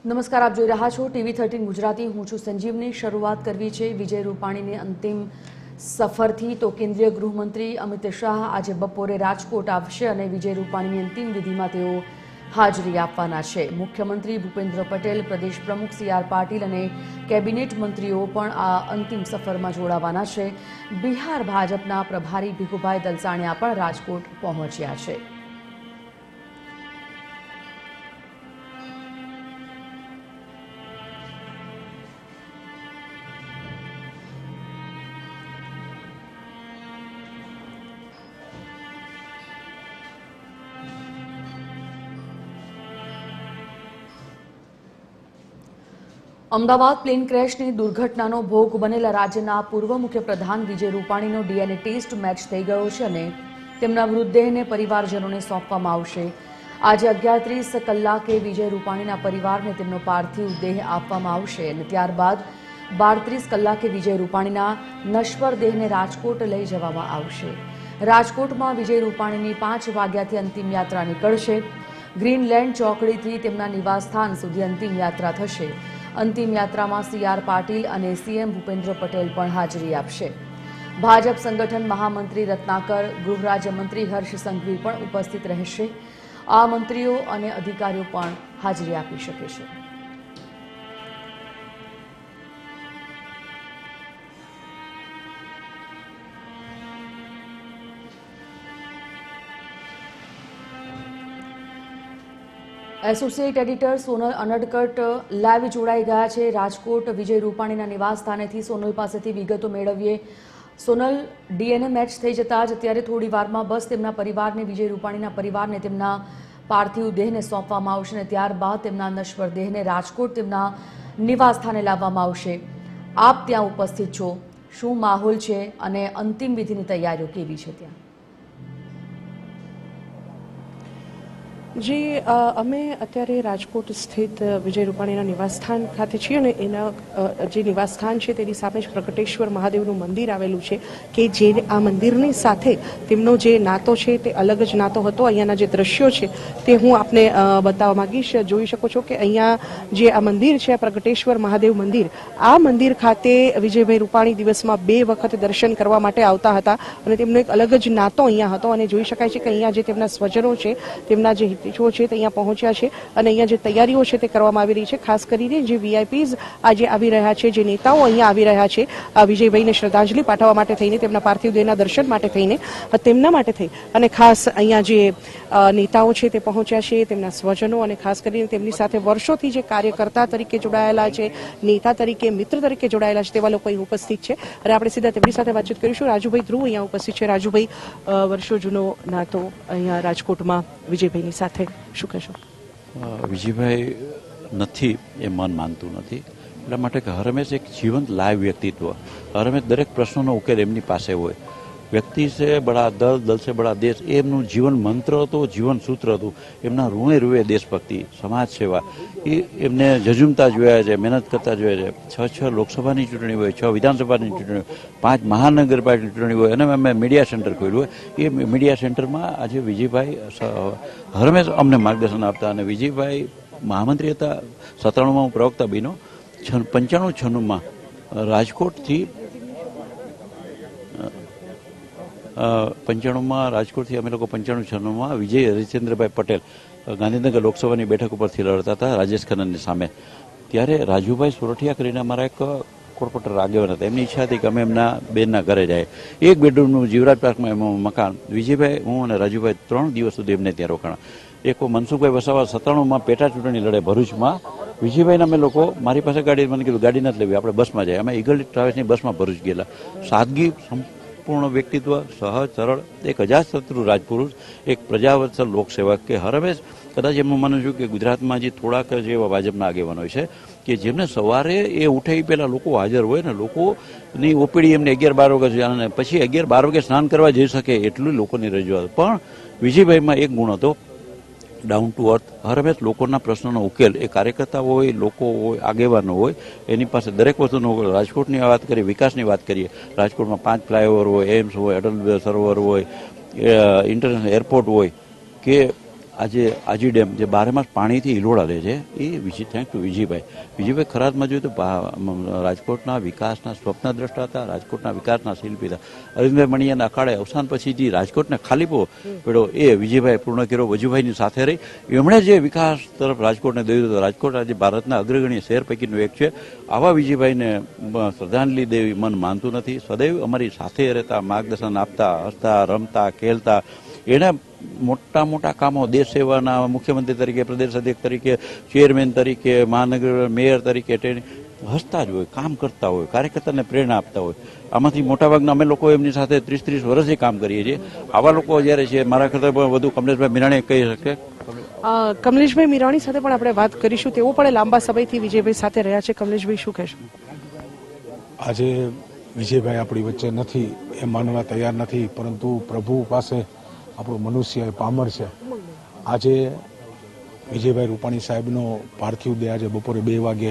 નમસ્કાર, આપ જોઈ રહ્યા છો TV13 ગુજરાતી। હું છું સંજીવની। શરૂઆત કરવી છે વિજય રૂપાણીની અંતિમ સફરથી। તો કેન્દ્રીય ગૃહમંત્રી અમિત શાહ આજે બપોરે રાજકોટ આવશે અને વિજય રૂપાણીની અંતિમ વિધિમાં તેઓ હાજરી આપવાના છે। મુખ્યમંત્રી ભૂપેન્દ્ર પટેલ, પ્રદેશ પ્રમુખ CR પાટીલ અને કેબિનેટ મંત્રીઓ પણ આ અંતિમ સફરમાં જોડાવાના છે। બિહાર ભાજપના પ્રભારી ભીખુભાઈ દલસાણિયા પણ રાજકોટ પહોંચ્યા છે। અમદાવાદ પ્લેન ક્રેશની દુર્ઘટનાનો ભોગ બનેલા રાજ્યના પૂર્વ મુખ્યપ્રધાન વિજય રૂપાણીનો DNA ટેસ્ટ મેચ થઈ ગયો છે અને તેમના મૃતદેહને પરિવારજનોને સોંપવામાં આવશે। આજે 11:30 કલાકે વિજય રૂપાણીના પરિવારને તેમનો પાર્થિવ દેહ આપવામાં આવશે અને ત્યારબાદ 12:30 કલાકે વિજય રૂપાણીના નશ્વર દેહને રાજકોટ લઈ જવામાં આવશે। રાજકોટમાં વિજય રૂપાણીની 5 વાગ્યાથી અંતિમ યાત્રા નીકળશે। ગ્રીનલેન્ડ ચોકડીથી તેમના નિવાસસ્થાન સુધી અંતિમ યાત્રા થશે। અંતિમ યાત્રામાં CR પાટીલ અને CM ભૂપેન્દ્ર પટેલ પણ હાજરી આપશે। ભાજપ સંગઠન મહામંત્રી રત્નાકર, ગૃહ રાજ્યમંત્રી હર્ષ સંઘવી પણ ઉપસ્થિત રહેશે। આ મંત્રીઓ અને અધિકારીઓ પણ હાજરી આપી શકે છે। Associate editor Sonal Anadkat live જોડાઈ ગયા છે રાજકોટ વિજય રૂપાણીના નિવાસ સ્થાનેથી। સોનલ પાસેથી વિગતો મેળવીએ। સોનલ, DNA મેચ થઈ જતા જ અત્યારે થોડી વારમાં બસ તેમના પરિવારને, વિજય રૂપાણીના પરિવારને તેમના પાર્થિવ દેહને સોંપવામાં આવશે અને ત્યારબાદ તેમના નશ્વર દેહને રાજકોટ તેમના નિવાસ સ્થાને લાવવામાં આવશે। આપ ત્યાં ઉપસ્થિત છો, શું માહોલ છે અને અંતિમ વિધિની તૈયારીઓ કેવી છે ત્યાં? જી, અમે અત્યારે રાજકોટ સ્થિત વિજય રૂપાણીના નિવાસસ્થાન ખાતે છીએ અને એના જે નિવાસસ્થાન છે તેની સામે જ પ્રગટેશ્વર મહાદેવનું મંદિર આવેલું છે કે જે આ મંદિરની સાથે તેમનો જે નાતો છે તે અલગ જ નાતો હતો। અહીંયાના જે દ્રશ્યો છે તે હું આપને બતાવવા માંગીશ। જોઈ શકો છો કે અહીંયા જે આ મંદિર છે, પ્રગટેશ્વર મહાદેવ મંદિર, આ મંદિર ખાતે વિજયભાઈ રૂપાણી દિવસમાં 2 વખત દર્શન કરવા માટે આવતા હતા અને તેમનો એક અલગ જ નાતો અહીંયા હતો અને જોઈ શકાય છે કે અહીંયા જે તેમના સ્વજનો છે, તેમના જે હિતેશો છે તે અહીંયા પહોંચ્યા છે અને અહીંયા જે તૈયારીઓ છે તે કરવામાં આવી રહી છે। ખાસ કરીને જે VIPs આજે આવી રહ્યા છે, જે નેતાઓ અહીંયા આવી રહ્યા છે વિજયભાઈને શ્રદ્ધાંજલિ પાઠવવા માટે થઈને, તેમના પાર્થિવ દેહના દર્શન માટે થઈને, તેમના માટે થઈ અને ખાસ અહીંયા જે નેતાઓ છે તે પહોંચ્યા છે, તેમના સ્વજનો અને ખાસ કરીને તેમની સાથે વર્ષોથી જે કાર્યકર્તા તરીકે જોડાયેલા છે, નેતા તરીકે, મિત્ર તરીકે જોડાયેલા છે તેવા લોકો અહીં ઉપસ્થિત છે અને આપણે સીધા તેમની સાથે વાતચીત કરીશું। રાજુભાઈ ધ્રુવ અહીંયા ઉપસ્થિત છે। રાજુભાઈ, વર્ષો જૂનો નાતો અહીંયા રાજકોટમાં વિજયભાઈની સાથે, શું કહેશો? વિજયભાઈ નથી એ મન માનતું નથી, એટલા માટે કે હરમેશ એક જીવંત લાઈવ વ્યક્તિત્વ, હરમેશ દરેક પ્રશ્નોનો ઉકેલ એમની પાસે હોય। વ્યક્તિ છે બડા દલ, દલ છે બડા દેશ, એ એમનું જીવન મંત્ર હતો, જીવન સૂત્ર હતું। એમના રૂએ રૂએ દેશભક્તિ, સમાજ સેવા, એ એમને ઝઝુમતા જોયા છે, મહેનત કરતા જોયા છે। 6 લોકસભાની ચૂંટણી હોય, 6 વિધાનસભાની ચૂંટણી હોય, 5 મહાનગરપાલિકાની ચૂંટણી હોય અને અમે મીડિયા સેન્ટર ખોલ્યું હોય। એ મીડિયા સેન્ટરમાં આજે વિજયભાઈ હરમેશ અમને માર્ગદર્શન આપતા અને વિજયભાઈ મહામંત્રી હતા। 97માં હું પ્રવક્તા બન્યો। 95-96માં રાજકોટથી 95માં રાજકોટથી અમે લોકો 95-96માં વિજય હરિશ્ચંદ્રભાઈ પટેલ ગાંધીનગર લોકસભાની બેઠક ઉપરથી લડતા હતા રાજેશ ખન્નાની સામે। ત્યારે રાજુભાઈ સોરઠિયા કરીને અમારા એક કોર્પોરેટર આગેવાન હતા, એમની ઈચ્છા હતી કે અમે એમના બેનના ઘરે જાય। 1 બેડરૂમનું જીવરાજ પાર્કમાં એમાં મકાન, વિજયભાઈ, હું અને રાજુભાઈ 3 દિવસ સુધી એમને ત્યાં રોકાણા। એક મનસુખભાઈ વસાવા 97માં પેટા ચૂંટણી લડે ભરૂચમાં, વિજયભાઈને અમે લોકો, મારી પાસે ગાડી, મને કીધું ગાડી નથી લેવી, આપણે બસમાં જાય। અમે ઈગલ ટ્રાવેલ્સની બસમાં ભરૂચ ગયેલા। સાદગી, પૂર્ણ વ્યક્તિત્વ, સહજ, સરળ, એક અજાતશત્રુ રાજપુરુષ, એક પ્રજાવત્સલ લોકસેવક કે હરમેશ કદાચ એમનું માનું છું કે ગુજરાતમાં જે થોડાક જે એવા ભાજપના આગેવાનો છે કે જેમને સવારે એ ઉઠે એ પહેલાં લોકો હાજર હોય ને લોકોની ઓપીડી એમને 11-12 વાગે અને પછી 11-12 વાગે સ્નાન કરવા જઈ શકે એટલું લોકોની રજૂઆત। પણ વિજયભાઈમાં એક ગુણ હતો, ડાઉન ટુ અર્થ। હરમેશ લોકોના પ્રશ્નોનો ઉકેલ, એ કાર્યકર્તા હોય, લોકો હોય, આગેવાનો હોય, એની પાસે દરેક વસ્તુનો ઉકેલ। રાજકોટની વાત કરીએ, વિકાસની વાત કરીએ, રાજકોટમાં 5 ફ્લાયઓવર હોય, એમ્સ હોય, અટલ સરોવર હોય, ઇન્ટરનેશનલ એરપોર્ટ હોય કે આજે આજી ડેમ જે 12 માસ પાણીથી હિલોળા લે છે એ થેન્ક ટુ વિજયભાઈ ખરાતમાં જોયું તો રાજકોટના વિકાસના સ્વપ્નદ્રષ્ટા હતા, રાજકોટના વિકાસના શિલ્પી હતા. અરવિંદભાઈ મણિયાના અખાડે અવસાન પછી જે રાજકોટને ખાલીપો પડ્યો એ વિજયભાઈ પૂર્ણ કર્યો. વજુભાઈની સાથે રહી એમણે જે વિકાસ તરફ રાજકોટને દોર્યું હતું. રાજકોટ આજે ભારતના અગ્રગણ્ય શહેર પૈકીનું એક છે. આવા વિજયભાઈને શ્રદ્ધાંજલિ દેવી મન માનતું નથી. સદૈવ અમારી સાથે રહેતા, માર્ગદર્શન આપતા, હસતા, રમતા, ખેલતા. એણે મોટા મોટા કામો દેશ સેવાના મુખ્યમંત્રી તરીકે, પ્રદેશ અધ્યક્ષ તરીકે, ચેરમેન તરીકે, મહાનગર મેયર તરીકે હસતા જ હોય, કામ કરતા હોય, કાર્યકર્તાને પ્રેરણા આપતા હોય. આમાંથી મોટાભાગના અમે લોકો એમની સાથે 30-30 વર્ષથી કામ કરીએ છીએ. આવા લોકો જ્યારે છે મારા કરતાં વધુ કમલેશભાઈ મીરાણી કહી શકે. કમલેશભાઈ મીરાણી સાથે પણ આપણે વાત કરીશું. તેઓ પણ લાંબા સમયથી વિજયભાઈ સાથે રહ્યા છે. કમલેશભાઈ શું કહેશો? આજે વિજયભાઈ આપણી વચ્ચે નથી એ માનવા તૈયાર નથી, પરંતુ પ્રભુ પાસે આપણું મનુષ્ય પામર છે. આજે વિજયભાઈ રૂપાણી સાહેબનો પાર્થિવ દેહ આજે બપોરે 2 વાગે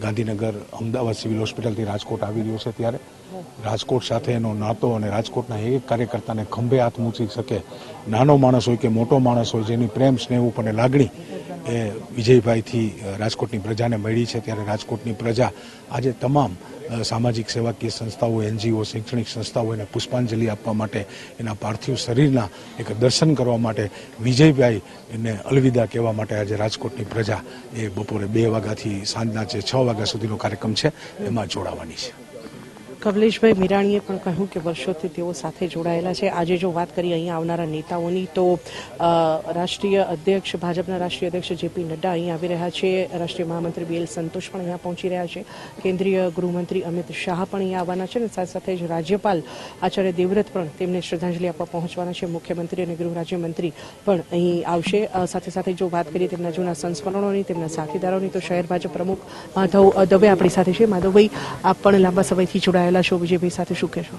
ગાંધીનગર અમદાવાદ સિવિલ હોસ્પિટલથી રાજકોટ આવી રહ્યો છે. ત્યારે રાજકોટ સાથે એનો નાતો અને રાજકોટના એક કાર્યકર્તાને ખંભે હાથ મૂકી શકે, નાનો માણસ હોય કે મોટો માણસ હોય, જેની પ્રેમ, સ્નેહ અને લાગણી એ વિજયભાઈથી રાજકોટની પ્રજાને મળી છે. ત્યારે રાજકોટની પ્રજા આજે તમામ સામાજિક સેવાકીય સંસ્થાઓ, NGO, શૈક્ષણિક સંસ્થાઓ એને પુષ્પાંજલિ આપવા માટે, એના પાર્થિવ શરીરના એક દર્શન કરવા માટે, વિજયભાઈ એને અલવિદા કહેવા માટે આજે રાજકોટની પ્રજા એ બપોરે 2 વાગ્યાથી સાંજના જે 6 વાગ્યા સુધીનો કાર્યક્રમ છે એમાં જોડાવાની છે. કમલેશભાઈ મીરાણીએ પણ કહ્યું કે વર્ષોથી તેઓ સાથે જોડાયેલા છે. આજે જો વાત કરીએ અહીંયા આવનારા નેતાઓની તો રાષ્ટ્રીય અધ્યક્ષ, ભાજપના રાષ્ટ્રીય અધ્યક્ષ JP નડ્ડા અહીંયા આવી રહ્યા છે. રાષ્ટ્રીય મહામંત્રી BL સંતોષ પણ અહીંયા પહોંચી રહ્યા છે. કેન્દ્રીય ગૃહમંત્રી અમિત શાહ પણ અહીંયા આવવાના છે અને સાથે સાથે જ રાજ્યપાલ આચાર્ય દેવવ્રત પણ તેમને શ્રદ્ધાંજલિ આપવા પહોંચવાના છે. મુખ્યમંત્રી અને ગૃહ રાજ્યમંત્રી પણ અહીં આવશે. સાથે સાથે જો વાત કરીએ તેમના જૂના સંસ્મરણોની, તેમના સાથીદારોની, તો શહેર ભાજપ પ્રમુખ માધવ દવે આપણી સાથે છે. માધવભાઈ, આપ પણ લાંબા સમયથી જોડાયેલા છો વિજયભાઈ સાથે, શું કહેશો?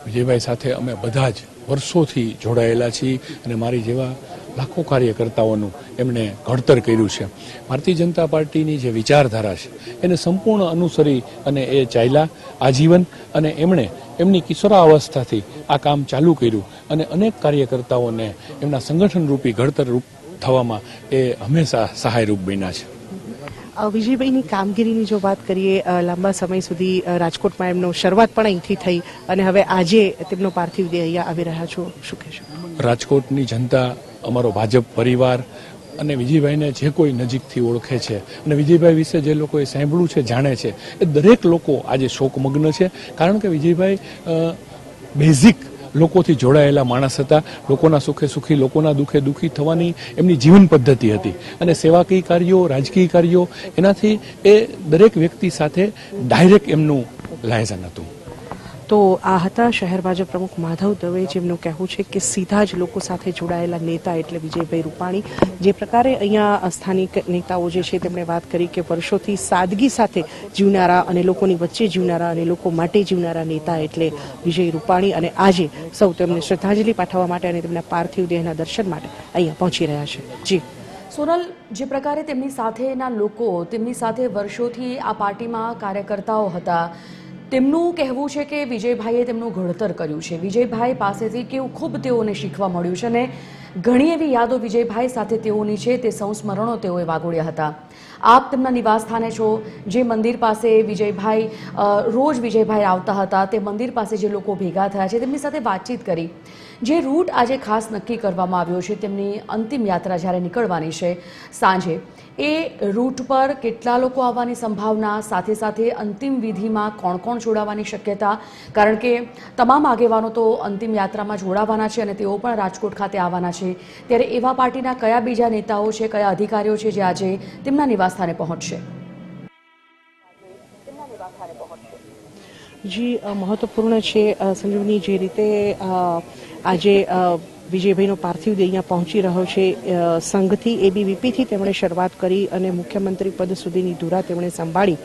વિજયભાઈ સાથે અમે બધા જ વર્ષોથી જોડાયેલા છીએ અને મારી જેવા લાખો કાર્યકર્તાઓનું એમણે ઘડતર કર્યું છે. ભારતીય જનતા પાર્ટીની જે વિચારધારા છે એને સંપૂર્ણ અનુસરી અને એ ચાલ્યા આજીવન, અને એમણે એમની કિશોરાવસ્થાથી આ કામ ચાલુ કર્યું અને અનેક કાર્યકર્તાઓને એમના સંગઠનરૂપી ઘડતરરૂપ થવામાં એ હંમેશા સહાયરૂપ બન્યા છે. વિજયભાઈની કામગીરીની જો વાત કરીએ, લાંબા સમય સુધી રાજકોટમાં એમનો શરૂઆત પણ અહીંથી થઈ અને હવે આજે તેમનો પાર્થિવ દેહ અહીંયા આવી રહ્યા છો, શું કહેશો? રાજકોટની જનતા, અમારો ભાજપ પરિવાર અને વિજયભાઈને જે કોઈ નજીકથી ઓળખે છે અને વિજયભાઈ વિશે જે લોકોએ સાંભળ્યું છે, જાણે છે, એ દરેક લોકો આજે શોકમગ્ન છે. કારણ કે વિજયભાઈ બેઝિક લોકોથી જોડાયેલા માણસ હતા. લોકોના સુખે સુખી, લોકોના દુઃખે દુઃખી થવાની એમની જીવન પદ્ધતિ હતી અને સેવાકીય કાર્યો, રાજકીય કાર્યો, એનાથી એ દરેક વ્યક્તિ સાથે ડાયરેક્ટ એમનું લાયઝન હતું. તો આ હતા શહેર ભાજપ પ્રમુખ માધવ દવે, જેમનું કહેવું છે કે સીધા જ લોકો સાથે જોડાયેલા નેતા એટલે વિજયભાઈ રૂપાણી. જે પ્રકારે અહીંયા સ્થાનિક નેતાઓ જે છે તેમણે વાત કરી કે વર્ષોથી સાદગી સાથે જીવનારા અને લોકોની વચ્ચે જીવનારા અને લોકો માટે જીવનારા નેતા એટલે વિજય રૂપાણી, અને આજે સૌ તેમને શ્રદ્ધાંજલિ પાઠવવા માટે અને તેમના પાર્થિવ દેહના દર્શન માટે અહીંયા પહોંચી રહ્યા છે. જી સોનલ, જે પ્રકારે તેમની સાથેના લોકો, તેમની સાથે વર્ષોથી આ પાર્ટીમાં કાર્યકર્તાઓ હતા, તેમનું કહેવું છે કે વિજયભાઈએ તેમનું ઘડતર કર્યું છે. વિજયભાઈ પાસેથી કેવું ખૂબ તેઓને શીખવા મળ્યું છે અને ઘણી એવી યાદો વિજયભાઈ સાથે તેઓની છે. તે સંસ્મરણો તેઓએ વાગોળ્યા હતા. આપ તેમના નિવાસ સ્થાને છો, જે મંદિર પાસે વિજયભાઈ રોજ વિજયભાઈ આવતા હતા, તે મંદિર પાસે જે લોકો ભેગા થયા છે તેમની સાથે વાતચીત કરી. જે રૂટ આજે ખાસ નક્કી કરવામાં આવ્યો છે, તેમની અંતિમ યાત્રા જ્યારે નીકળવાની છે સાંજે, એ રૂટ પર કેટલા લોકો આવવાની સંભાવના, સાથે સાથે અંતિમ વિધિમાં કોણ કોણ જોડાવાની શક્યતા, કારણ કે તમામ આગેવાનો તો અંતિમ યાત્રામાં જોડાવાના છે અને તેઓ પણ રાજકોટ ખાતે આવવાના છે. ત્યારે એવા પાર્ટીના કયા બીજા નેતાઓ છે, કયા અધિકારીઓ છે જે આજે તેમના નિવાસસ્થાને પહોંચશે? જી, મહત્વપૂર્ણ છે સંજીવની, જે રીતે આજે વિજયભાઈનો પાર્થિવ દેહ અહીંયા પહોંચી રહ્યો છે. સંઘથી, ABVPથી તેમણે શરૂઆત કરી અને મુખ્યમંત્રી પદ સુધીની ધુરા તેમણે સંભાળી.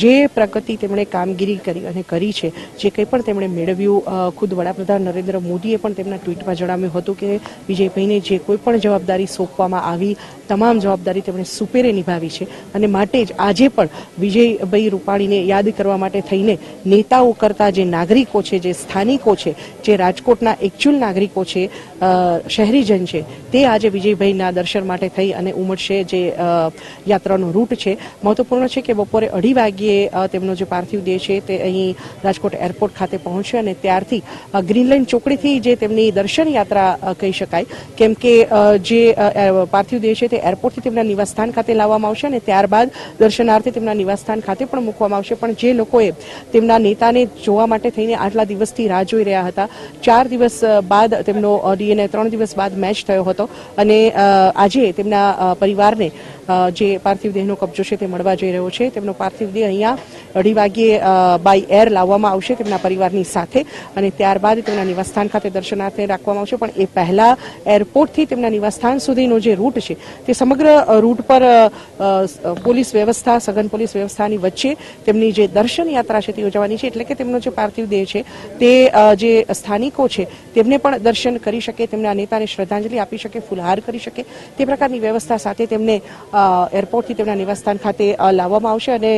જે પ્રગતિ તેમણે કામગીરી કરી અને કરી છે, જે કંઈ પણ તેમણે મેળવ્યું, ખુદ વડાપ્રધાન નરેન્દ્ર મોદીએ પણ તેમના ટ્વીટમાં જણાવ્યું હતું કે વિજયભાઈને જે કોઈ પણ જવાબદારી સોંપવામાં આવી, તમામ જવાબદારી તેમણે સુપેરે નિભાવી છે અને માટે જ આજે પણ વિજયભાઈ રૂપાણીને યાદ કરવા માટે થઈને નેતાઓ કરતા જે નાગરિકો છે, જે સ્થાનિકો છે, જે રાજકોટના એકચ્યુઅલ નાગરિકો છે, શહેરીજન છે તે આજે વિજયભાઈના દર્શન માટે થઈ અને ઉમટશે. જે યાત્રાનો રૂટ છે મહત્વપૂર્ણ છે કે બપોરે 2:30 વાગ્યે તેમનો જે પાર્થિવ દેહ છે તે અહીં રાજકોટ એરપોર્ટ ખાતે પહોંચશે અને ત્યારથી ગ્રીન લાઇન ચોકડીથી જે તેમની દર્શન યાત્રા કહી શકાય, કેમ કે જે પાર્થિવ દેહ છે તે એરપોર્ટથી તેમના નિવાસસ્થાન ખાતે લાવવામાં આવશે અને ત્યારબાદ દર્શનાર્થે તેમના નિવાસસ્થાન ખાતે પણ મૂકવામાં આવશે. પણ જે લોકોએ તેમના નેતાને જોવા માટે થઈને આટલા દિવસથી રાહ જોઈ રહ્યા હતા, 4 દિવસ બાદ તેમનો ડીએનએ 3 દિવસ બાદ મેચ થયો હતો અને આજે તેમના પરિવારને જે પાર્થિવ દેહનો કબજો છે તે મળવા જઈ રહ્યો છે. તેમનો પાર્થિવ દેહ અહીંયા 2:30 વાગ્યે બાય એર લાવવામાં આવશે તેમના પરિવારની સાથે અને ત્યારબાદ તેમના નિવાસસ્થાન ખાતે દર્શનાર્થે રાખવામાં આવશે. પણ એ પહેલા એરપોર્ટથી તેમના નિવાસસ્થાન સુધીનો જે રૂટ છે તે સમગ્ર રૂટ પર પોલીસ વ્યવસ્થા, સઘન પોલીસ વ્યવસ્થાની વચ્ચે તેમની જે દર્શન યાત્રા છે તે યોજવાની છે, એટલે કે તેમનો જે પાર્થિવ દેહ છે તે જે સ્થાનિકો છે તેમને પણ દર્શન કરી શકે, તેમના નેતાને શ્રદ્ધાંજલિ આપી શકે, ફૂલહાર કરી શકે તે પ્રકારની વ્યવસ્થા સાથે તેમને એરપોર્ટથી તેમના નિવાસસ્થાન ખાતે લાવવામાં આવશે. અને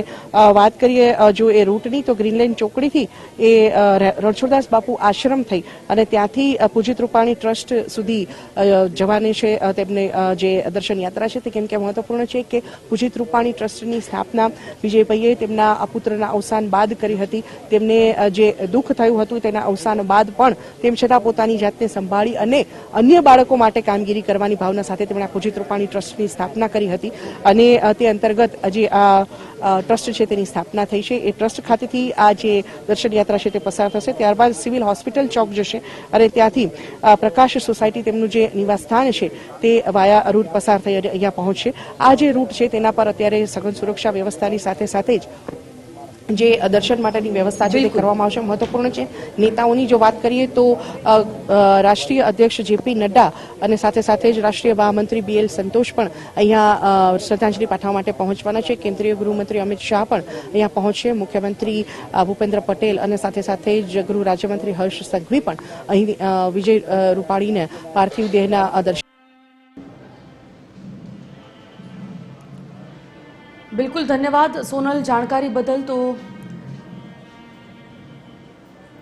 વાત કરીએ જો એ રૂટની, તો ગ્રીન લાઇન ચોકડીથી એ રણછોડદાસ બાપુ આશ્રમ થઈ અને ત્યાંથી પૂજિત રૂપાણી ટ્રસ્ટ સુધી જવાની છે તેમને જે દર્શન યાત્રા છે તે. કેમ કે મહત્વપૂર્ણ છે કે પૂજિત રૂપાણી ટ્રસ્ટની સ્થાપના વિજયભાઈએ તેમના પુત્રના અવસાન બાદ કરી હતી. તેમને જે દુઃખ થયું હતું તેના અવસાન બાદ પણ તેમ છતાં પોતાની જાતને સંભાળી અને અન્ય બાળકો માટે કામગીરી કરવાની ભાવના સાથે તેમણે પૂજિત રૂપાણી ટ્રસ્ટની સ્થાપના કરી હતી અને તે અંતર્ગત જે આ ટ્રસ્ટ છે તેની સ્થાપના થઈ છે. એ ટ્રસ્ટ ખાતેથી આ જે દર્શન યાત્રા છે તે પસાર થશે. ત્યારબાદ સિવિલ હોસ્પિટલ ચોક જશે અને ત્યાંથી પ્રકાશ સોસાયટી તેમનું જે નિવાસસ્થાન છે તે વાયા રૂટ પસાર થઈ અહીંયા પહોંચશે. આ જે રૂટ છે તેના પર અત્યારે સઘન સુરક્ષા વ્યવસ્થાની સાથે સાથે જ જે દર્શન માટેની વ્યવસ્થા છે તે કરવામાં આવશે. મહત્વપૂર્ણ છે નેતાઓની જો વાત કરીએ તો રાષ્ટ્રીય અધ્યક્ષ જેપી નડ્ડા અને સાથે સાથે જ રાષ્ટ્રીય મહામંત્રી BL સંતોષ પણ અહીંયા શ્રદ્ધાંજલિ પાઠવવા માટે પહોંચવાના છે. કેન્દ્રીય ગૃહમંત્રી અમિત શાહ પણ અહીંયા પહોંચશે. મુખ્યમંત્રી ભૂપેન્દ્ર પટેલ અને સાથે સાથે જ ગૃહ રાજ્યમંત્રી હર્ષ સંઘવી પણ અહીં વિજય રૂપાણીને પાર્થિવ દેહના દર્શન. બિલકુલ, ધન્યવાદ સોનલ જાણકારી બદલ. તો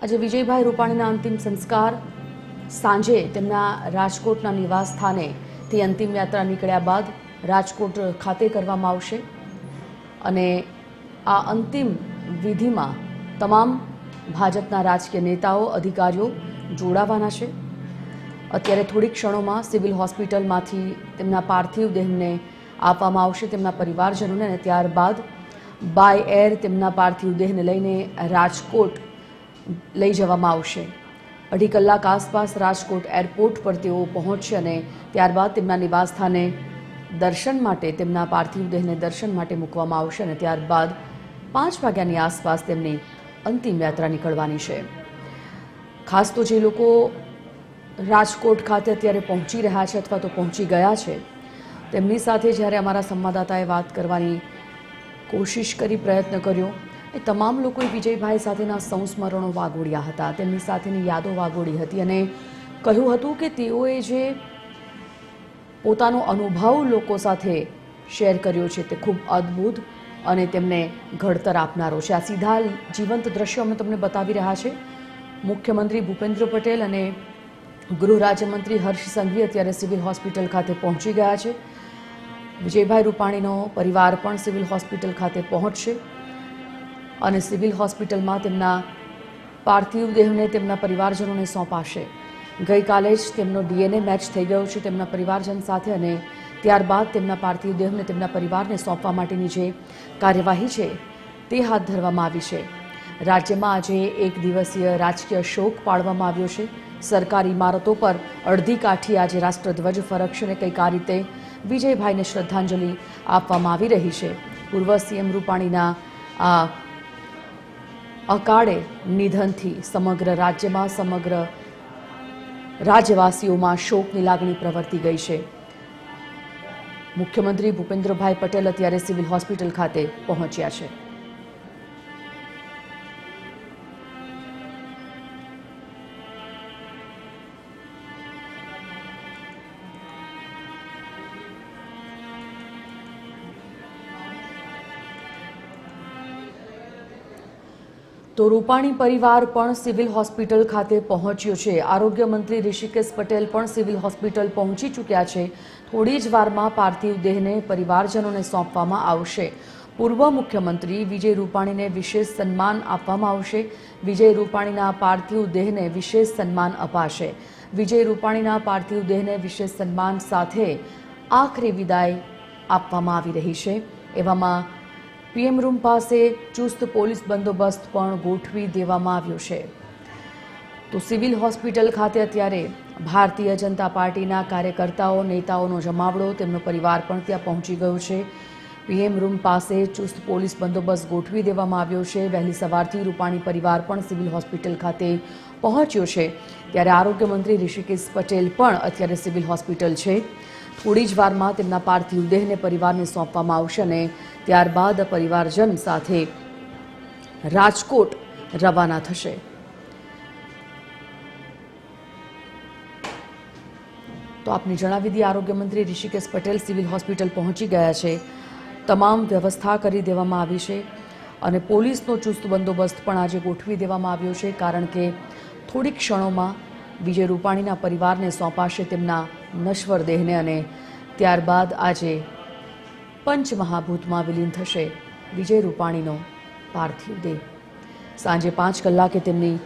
આજે વિજયભાઈ રૂપાણીના અંતિમ સંસ્કાર સાંજે તેમના રાજકોટના નિવાસ સ્થાનેથી અંતિમ યાત્રા નીકળ્યા બાદ રાજકોટ ખાતે કરવામાં આવશે અને આ અંતિમ વિધિમાં તમામ ભાજપના રાજકીય નેતાઓ, અધિકારીઓ જોડાવાના છે. અત્યારે થોડી ક્ષણોમાં સિવિલ હોસ્પિટલમાંથી તેમના પાર્થિવ દેહને આપવામાં આવશે તેમના પરિવારજનોને અને ત્યારબાદ બાય એર તેમના પાર્થિવ દેહને લઈને રાજકોટ લઈ જવામાં આવશે. 2.5 કલાક આસપાસ રાજકોટ એરપોર્ટ પર તેઓ પહોંચશે અને ત્યારબાદ તેમના નિવાસસ્થાને દર્શન માટે, તેમના પાર્થિવ દેહને દર્શન માટે મૂકવામાં આવશે અને ત્યારબાદ 5 વાગ્યાની આસપાસ તેમની અંતિમ યાત્રા નીકળવાની છે. ખાસ તો જે લોકો રાજકોટ ખાતે અત્યારે પહોંચી રહ્યા છે અથવા તો પહોંચી ગયા છે તેમની સાથે જ્યારે અમારા સંવાદદાતાએ વાત કરવાની કોશિશ કરી, પ્રયત્ન કર્યો, એ તમામ લોકોએ વિજયભાઈ સાથેના સંસ્મરણો વાગોડ્યા હતા, તેમની સાથેની યાદો વાગોડી હતી અને કહ્યું હતું કે તેઓએ જે પોતાનો અનુભવ લોકો સાથે શેર કર્યો છે તે ખૂબ અદ્ભુત અને તેમને ઘડતર આપનારો છે. આ સીધા જીવંત દ્રશ્યો અમે તમને બતાવી રહ્યા છે. મુખ્યમંત્રી ભૂપેન્દ્ર પટેલ અને ગૃહ રાજ્યમંત્રી હર્ષ સંઘવી અત્યારે સિવિલ હોસ્પિટલ ખાતે પહોંચી ગયા છે. વિજયભાઈ રૂપાણીનો પરિવાર પણ સિવિલ હોસ્પિટલ ખાતે પહોંચશે અને સિવિલ હોસ્પિટલમાં તેમના પાર્થિવ દેહને તેમના પરિવારજનોને સોંપાશે. ગઈકાલે જ તેમનો DNA મેચ થઈ ગયો છે તેમના પરિવારજન સાથે અને ત્યારબાદ તેમના પાર્થિવ દેહને તેમના પરિવારને સોંપવા માટેની જે કાર્યવાહી છે તે હાથ ધરવામાં આવી છે. રાજ્યમાં આજે 1 દિવસીય રાજકીય શોક પાડવામાં આવ્યો છે. સરકારી ઇમારતો પર અડધી કાઠી આજે રાષ્ટ્રધ્વજ ફરકશે અને કંઈક આ રીતે વિજયભાઈને શ્રદ્ધાંજલિ આપવામાં આવી રહી છે. પૂર્વ CM રૂપાણીના આ અકાળે નિધનથી સમગ્ર રાજ્યમાં, સમગ્ર રાજ્યવાસીઓમાં શોકની લાગણી પ્રવર્તી ગઈ છે. મુખ્યમંત્રી ભૂપેન્દ્રભાઈ પટેલ અત્યારે સિવિલ હોસ્પિટલ ખાતે પહોંચ્યા છે. તો રૂપાણી પરિવાર પણ સિવિલ હોસ્પિટલ ખાતે પહોંચ્યો છે. આરોગ્ય મંત્રી ઋષિકેશ પટેલ પણ સિવિલ હોસ્પિટલ પહોંચી ચૂક્યા છે. થોડી જ વારમાં પાર્થિવ દેહને પરિવારજનોને સોંપવામાં આવશે. પૂર્વ મુખ્યમંત્રી વિજય રૂપાણીને વિશેષ સન્માન આપવામાં આવશે. વિજય રૂપાણીના પાર્થિવ દેહને વિશેષ સન્માન અપાશે. વિજય રૂપાણીના પાર્થિવ દેહને વિશેષ સન્માન સાથે આખરી વિદાય આપવામાં આવી રહી છે. એવામાં પીએમ રૂમ પાસે ચુસ્ત પોલીસ બંદોબસ્ત પણ ગોઠવી દેવામાં આવ્યો છે. તો સિવિલ હોસ્પિટલ ખાતે અત્યારે ભારતીય જનતા પાર્ટીના કાર્યકર્તાઓ, નેતાઓનો જમાવડો, તેમનો પરિવાર પણ ત્યાં પહોંચી ગયો છે. પીએમ રૂમ પાસે ચુસ્ત પોલીસ બંદોબસ્ત ગોઠવી દેવામાં આવ્યો છે. વહેલી સવારથી રૂપાણી પરિવાર પણ સિવિલ હોસ્પિટલ ખાતે પહોંચ્યો છે. ત્યારે આરોગ્ય મંત્રી ઋષિકેશ પટેલ પણ અત્યારે સિવિલ હોસ્પિટલ છે. થોડી જ વારમાં તેમના પાર્થિવ દેહને પરિવારને સોંપવામાં આવશે અને ત્યારબાદ પરિવારજન સાથે રાજકોટ રવાના થશે. તો આપને જણાવી દઈએ, આરોગ્ય મંત્રી ઋષિકેશ પટેલ સિવિલ હોસ્પિટલ પહોંચી ગયા છે. તમામ વ્યવસ્થા કરી દેવામાં આવી છે અને પોલીસનો ચુસ્ત બંદોબસ્ત પણ આજે ગોઠવી દેવામાં આવ્યો છે. કારણ કે થોડીક ક્ષણોમાં વિજય રૂપાણીના પરિવારને સોંપાશે તેમના નશ્વર દેહને અને ત્યારબાદ આજે પંચમહાભૂતમાં વિલીન થશે વિજય રૂપાણીનો પાર્થિવ દેહ. સાંજે 5 કલાકે તેમની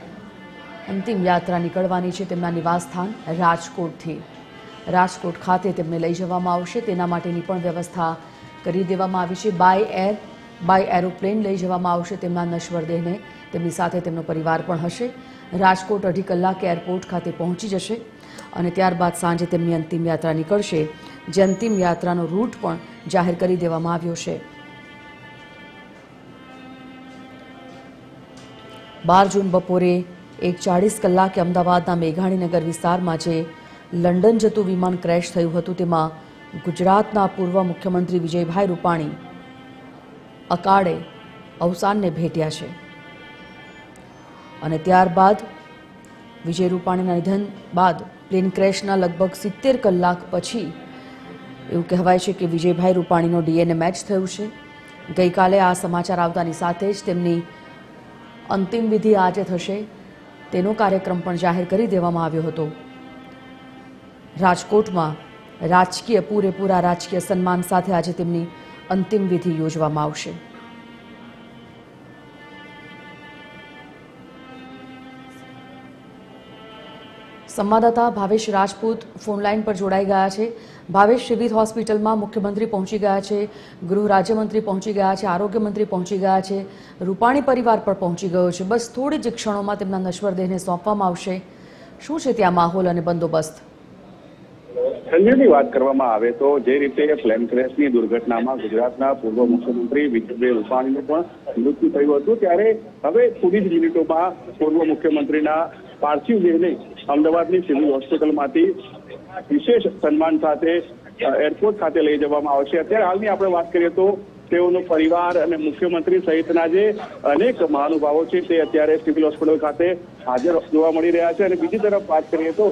અંતિમ યાત્રા નીકળવાની છે. તેમના નિવાસસ્થાન રાજકોટથી રાજકોટ ખાતે તેમને લઈ જવામાં આવશે. તેના માટેની પણ વ્યવસ્થા કરી દેવામાં આવી છે. બાય એરોપ્લેન લઈ જવામાં આવશે તેમના નશ્વર દેહને. તેમની સાથે તેમનો પરિવાર પણ હશે. રાજકોટ 2.5 કલાકે એરપોર્ટ ખાતે પહોંચી જશે અને ત્યારબાદ સાંજે તેમની અંતિમ યાત્રા નીકળશે. જે અંતિમ યાત્રાનો રૂટ પણ જાહેર કરી દેવામાં આવ્યો છે. 12 જૂન બપોરે 1:40 કલાકે અમદાવાદના મેઘાણીનગર વિસ્તારમાં જે લંડન જતું વિમાન ક્રેશ થયું હતું તેમાં ગુજરાતના પૂર્વ મુખ્યમંત્રી વિજયભાઈ રૂપાણી અકાળે અવસાનને ભેટ્યા છે. અને ત્યારબાદ વિજય રૂપાણીના નિધન બાદ પ્લેન ક્રેશના લગભગ 70 કલાક પછી એવું કહેવાય છે કે વિજયભાઈ રૂપાણીનો ડીએનએ મેચ થયું છે. ગઈકાલે આ સમાચાર આવતાની સાથે જ તેમની અંતિમ વિધિ આજે થશે તેનો કાર્યક્રમ પણ જાહેર કરી દેવામાં આવ્યો હતો. રાજકોટમાં પૂરેપૂરા રાજકીય સન્માન સાથે આજે તેમની અંતિમ વિધિ યોજવામાં આવશે. સંવાદદાતા ભાવેશ રાજપૂત ફોનલાઈન પર જોડાઈ ગયા છે. ભાવેશ, સિવિલ હોસ્પિટલમાં મુખ્યમંત્રી પહોંચી ગયા છે, ગૃહ રાજ્યમંત્રી પહોંચી ગયા છે, આરોગ્ય મંત્રી પહોંચી ગયા છે, રૂપાણી પરિવાર પણ પહોંચી ગયો છે. બસ થોડી જ ક્ષણોમાં તેમના નશ્વર દેહને સોંપવામાં આવશે. શું છે ત્યાં માહોલ અને બંદોબસ્ત? સંજયની વાત કરવામાં આવે તો જે રીતે પ્લેન ક્રેશની દુર્ઘટનામાં ગુજરાતના પૂર્વ મુખ્યમંત્રી વિજયભાઈ રૂપાણીનું પણ મૃત્યુ થયું હતું, ત્યારે હવે થોડી જ મિનિટોમાં પૂર્વ મુખ્યમંત્રીના પાર્થિવ દેહને અમદાવાદની સિવિલ હોસ્પિટલમાંથી વિશેષ સન્માન સાથે એરપોર્ટ ખાતે લઈ જવામાં આવશે. અત્યારે હાલની આપણે વાત કરીએ તો તેઓનો પરિવાર અને મુખ્યમંત્રી સહિતના જે અનેક મહાનુભાવો છે તે અત્યારે સિવિલ હોસ્પિટલ ખાતે હાજર જોવા મળી રહ્યા છે. અને બીજી તરફ વાત કરીએ તો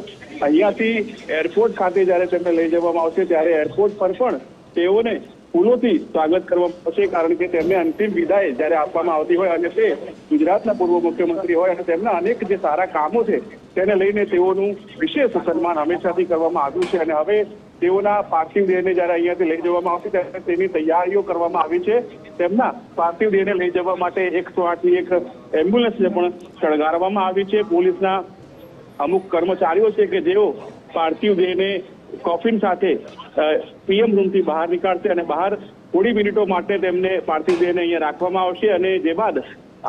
અહીંયાથી એરપોર્ટ ખાતે જ્યારે તેમને લઈ જવામાં આવશે ત્યારે એરપોર્ટ પર પણ તેઓને ફૂલોથી સ્વાગત કરવામાં આવશે. કારણ કે તેમને અંતિમ વિદાય જ્યારે આપવામાં આવતી હોય અને તે ગુજરાતના પૂર્વ મુખ્યમંત્રી હોય અને તેમના અનેક જે સારા કામો છે તેને લઈને તેઓનું વિશેષ સન્માન હંમેશાથી કરવામાં આવ્યું છે. અને હવે તેઓના પાર્થિવ દેહને જ્યારે અહીંયાથી લઈ જવામાં આવશે ત્યારે તેની તૈયારીઓ કરવામાં આવી છે. તેમના પાર્થિવ દેહને લઈ જવા માટે 108ની એક એમ્બ્યુલન્સને પણ શણગારવામાં આવી છે. પોલીસના અમુક કર્મચારીઓ છે કે જેઓ પાર્થિવ દેહને કોફિન સાથે પીએમ રૂમથી બહાર નીકાળશે અને બહાર થોડી મિનિટો માટે તેમને પાર્થિવ દેહને અહીંયા રાખવામાં આવશે અને જે બાદ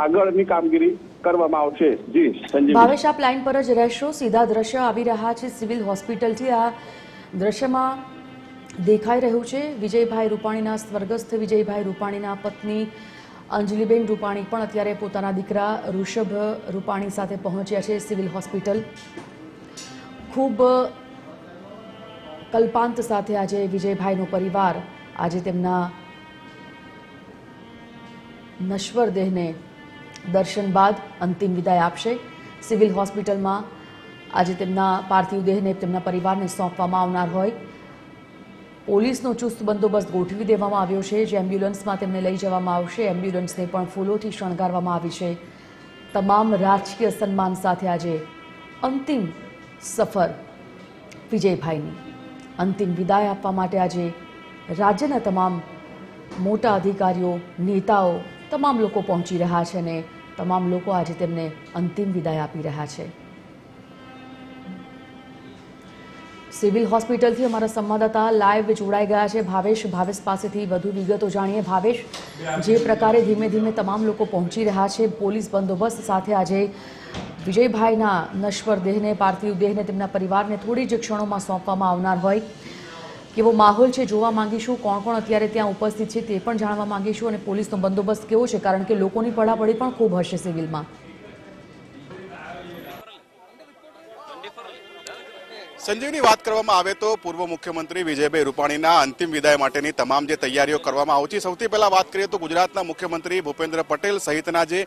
આગળની કામગીરી કરવામાં આવશે. જી સંજીવ. ભાવેશ, આપ લાઈન પર જ રહેશો. સીધા દ્રશ્ય આવી રહ્યા છે સિવિલ હોસ્પિટલથી. આ દ્રશ્યમાં દેખાઈ રહ્યું છે વિજયભાઈ રૂપાણીના સ્વર્ગસ્થ વિજયભાઈ રૂપાણીના પત્ની અંજલિબેન રૂપાણી પણ અત્યારે પોતાના દીકરા ઋષભ રૂપાણી સાથે પહોંચ્યા છે સિવિલ હોસ્પિટલ. ખૂબ કલ્પાંત સાથે આજે વિજયભાઈનો પરિવાર આજે તેમના નશ્વર દેહને દર્શન બાદ અંતિમ વિદાય આપશે. સિવિલ હોસ્પિટલમાં આજે તેમના પાર્થિવ દેહને તેમના પરિવારને સોંપવામાં આવનાર હોય પોલીસનો ચુસ્ત બંદોબસ્ત ગોઠવી દેવામાં આવ્યો છે. જે એમ્બ્યુલન્સમાં તેમને લઈ જવામાં આવશે એમ્બ્યુલન્સને પણ ફૂલોથી શણગારવામાં આવી છે. તમામ રાજકીય સન્માન સાથે આજે અંતિમ સફર વિજયભાઈની અંતિમ વિદાય આપવા માટે આજે રાજ્યના તમામ મોટા અધિકારીઓ, નેતાઓ, તમામ લોકો પહોંચી રહ્યા છે અને તમામ લોકો આજે તેમને અંતિમ વિદાય આપી રહ્યા છે. સિવિલ હોસ્પિટલથી અમારા સંવાદદાતા લાઈવ જોડાઈ ગયા છે ભાવેશ પાસેથી વધુ વિગતો જાણીએ. ભાવેશ, જે પ્રકારે ધીમે ધીમે તમામ લોકો પહોંચી રહ્યા છે, પોલીસ બંદોબસ્ત સાથે આજે વિજયભાઈના નશ્વર દેહને, પાર્થિવ દેહને તેમના પરિવારને થોડી જ ક્ષણોમાં સોંપવામાં આવનાર હોય, કેવો માહોલ છે જોવા માંગીશું. કોણ કોણ અત્યારે ત્યાં ઉપસ્થિત છે તે પણ જાણવા માંગીશું અને પોલીસનો બંદોબસ્ત કેવો છે, કારણ કે લોકોની પડાપડી પણ ખૂબ હશે સિવિલમાં. સંજીવની વાત કરવામાં આવે તો પૂર્વ મુખ્યમંત્રી વિજયભાઈ રૂપાણીના અંતિમ વિદાય માટેની તમામ જે તૈયારીઓ કરવામાં આવી છે. સૌથી પહેલા વાત કરીએ તો ગુજરાતના મુખ્યમંત્રી ભૂપેન્દ્ર પટેલ સહિતના જે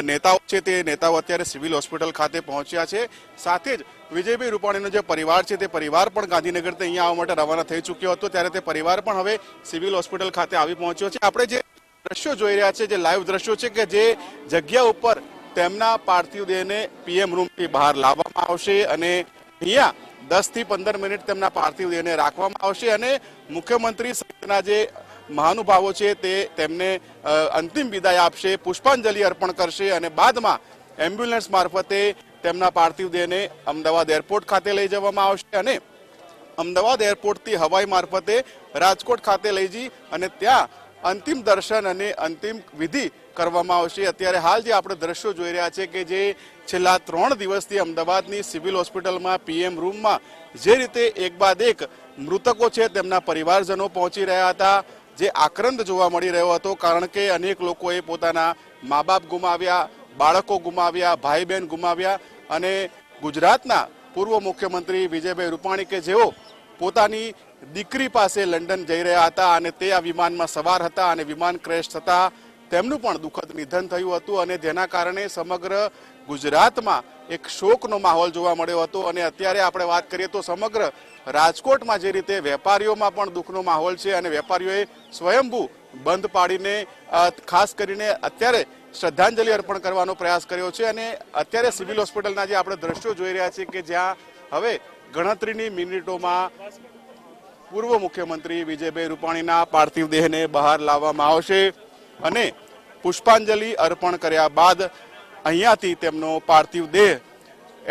નેતાઓ છે તે નેતાઓ અત્યારે સિવિલ હોસ્પિટલ ખાતે પહોંચ્યા છે. સાથે જ વિજયભાઈ રૂપાણીનો જે પરિવાર છે તે પરિવાર પણ ગાંધીનગરથી અહીંયા આવવા માટે રવાના થઈ ચૂક્યો હતો, ત્યારે તે પરિવાર પણ હવે સિવિલ હોસ્પિટલ ખાતે આવી પહોંચ્યો છે. આપણે જે દ્રશ્યો જોઈ રહ્યા છે, જે લાઈવ દ્રશ્યો છે કે જે જગ્યા ઉપર તેમના પાર્થિવ દેહને પીએમ રૂમથી બહાર લાવવામાં આવશે અને અહીંયા 10 થી 15 મિનિટ તેમના પાર્થિવ દેહને રાખવામાં આવશે અને મુખ્યમંત્રી સહિતના જે મહાનુભાવો છે તે તેમને અંતિમ વિદાય આપશે, પુષ્પાંજલિ અર્પણ કરશે અને બાદમાં એમ્બ્યુલન્સ મારફતે તેમના પાર્થિવ દેહને અમદાવાદ એરપોર્ટ ખાતે લઈ જવામાં આવશે અને અમદાવાદ એરપોર્ટથી હવાઈ મારફતે રાજકોટ ખાતે લઈ જઈ અને ત્યાં અંતિમ દર્શન અને અંતિમ વિધિ કરવામાં આવશે. અત્યારે હાલ જે આપણે દ્રશ્યો જોઈ રહ્યા છે કે જે છેલ્લા 3 દિવસથી અમદાવાદની સિવિલ હોસ્પિટલમાં પીએમ રૂમમાં જે રીતે એક બાદ એક મૃતકો છે તેમના પરિવારજનો પહોંચી રહ્યા હતા, જે આક્રંદ જોવા મળી રહ્યો હતો, કારણ કે અનેક લોકોએ પોતાના મા બાપ ગુમાવ્યા, બાળકો ગુમાવ્યા, ભાઈ બહેન ગુમાવ્યા અને ગુજરાતના પૂર્વ મુખ્યમંત્રી વિજયભાઈ રૂપાણી કે જેઓ પોતાની દીકરી પાસે લંડન જઈ રહ્યા હતા અને તે આ વિમાનમાં સવાર હતા અને વિમાન ક્રેશ થતા તેમનું પણ દુઃખદ નિધન થયું હતું અને જેના કારણે સમગ્ર ગુજરાતમાં એક શોકનો માહોલ જોવા મળ્યો હતો. અને અત્યારે આપણે વાત કરીએ તો સમગ્ર રાજકોટમાં જે રીતે વેપારીઓમાં પણ દુઃખનો માહોલ છે અને વેપારીઓએ સ્વયંભૂ બંધ પાડીને ખાસ કરીને અત્યારે શ્રદ્ધાંજલિ અર્પણ કરવાનો પ્રયાસ કર્યો છે અને અત્યારે સિવિલ હોસ્પિટલના જે આપણે દ્રશ્યો જોઈ રહ્યા છીએ કે જ્યાં હવે ગણતરીની મિનિટોમાં પૂર્વ મુખ્યમંત્રી વિજયભાઈ રૂપાણીના પાર્થિવ દેહને બહાર લાવવામાં આવશે અને પુષ્પાંજલિ અર્પણ કર્યા બાદ અહીંયાથી તેમનો પાર્થિવ દેહ